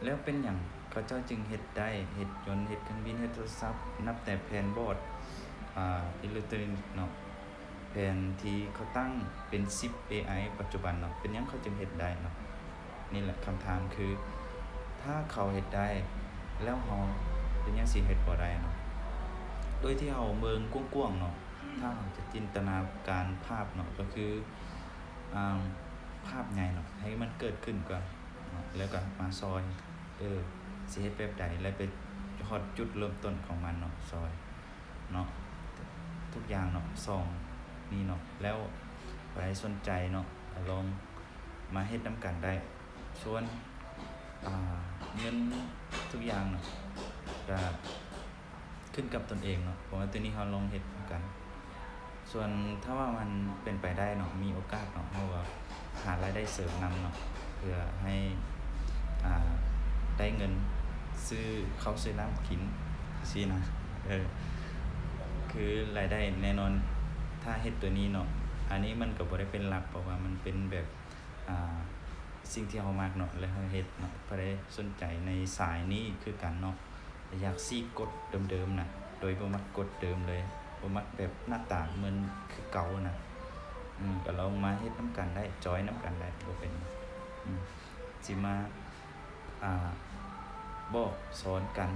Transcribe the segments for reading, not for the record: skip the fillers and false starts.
แล้วเป็นหยังเขาเจ้าจึงเฮ็ดได้เฮ็ดยนต์เฮ็ดเครื่องบินเฮ็ดโทรศัพท์นับแต่แผ่นบอร์ดอิเล็กทรอนิกส์เนาะแผ่นที่เขาตั้งเป็น10 AI ปัจจุบันเนาะเป็นหยังเขาจึงเฮ็ดได้เนาะนี่แหละคำถามคือถ้าเขาเฮ็ดได้แล้วเราเป็นหยังสิเฮ็ดบ่ได้เนาะโดยที่เราเบิ่งกว้างๆเนาะถ้าเราจะจินตนาการภาพเนาะก็คืออ่าภาพใหญ่เนาะให้มันเกิดขึ้นก่อนเนาะแล้วก็มาซอยสิเฮ็ดแบบใดและไปฮอดจุดเริ่มต้นของมันเนาะซอยเนาะทุกอย่างเนาะส่องนี่เนาะแล้วใครสนใจเนาะลองมาเฮ็ดนํกันได้ส่วนเงินทุกอย่างเนาะก็ขึ้นกับตนเองเนาะเพราะว่าตัวนี้เราลองเฮ็ดนำกันส่วนถ้าว่ามันเป็นไปได้เนาะมีโอกาสเนาะเราก็หารายได้เสริมนำเนาะเพื่อให้ได้เงินซื้อข้าวซื้อน้ำกินซี้นะคือรายได้แน่นอนถ้าเฮ็ดตัวนี้เนาะอันนี้มันก็บ่ได้เป็นหลักเพราะว่ามันเป็นแบบสิ่งที่เรามักเนาะแล้วเราเฮ็ดเนาะบ่ได้สนใจในสายนี้คือกันเนาะอยากสิกดเดิมๆน่ะโดยบ่มักกดเดิมเลยบ่มักแบบหน้าตาเหมือนคือเก่าน่ะก็ลองมาเฮ็ดนำกันได้จอยนำกันได้บ่เป็นสิมาบอกสอนกัน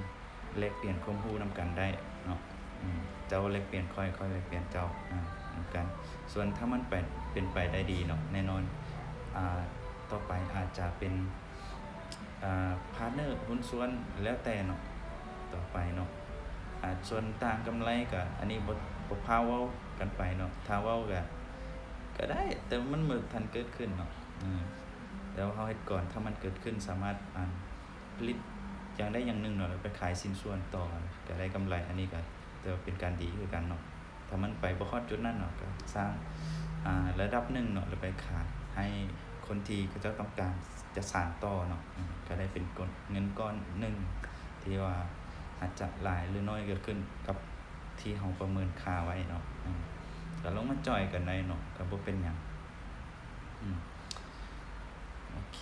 แลกเปลี่ยนความรู้นำกันได้เนาะเจ้าแลกเปลี่ยนค่อยแลกเปลี่ยนเจ้านำกันส่วนถ้ามันเป็นไปได้ดีเนาะแน่นอนต่อไปอาจจะเป็นพาร์ตเนอร์หุ้นส่วนแล้วแต่เนาะต่อไปเนาะส่วนต่างกำไรก็อันนี้บ่พาเว้ากันไปเนาะถ้าเว้าก็ได้แต่มันบ่ทันเกิดขึ้นเนาะแล้วเฮาเฮ็ดก่อนถ้ามันเกิดขึ้นสามารถผลิตอย่างใดอย่างหนึ่งเนาะแล้วไปขายชิ้นส่วนต่อก็ได้กำไรอันนี้ก็ถือว่าเป็นการดีคือกันเนาะถ้ามันไปบ่ฮอดจุดนั้นเนาะก็สร้างระดับหนึ่งเนาะแล้วไปขายให้คนที่เขาเจ้าต้องการจะสานต่อเนาะก็ได้เป็นเงินก้อนหนึ่งที่ว่าอาจจะหลายหรือน้อยก็ขึ้นกับที่เราประเมินค่าไว้เนาะก็ลองมาจอยกันได้เนาะก็บ่เป็นหยังโอเค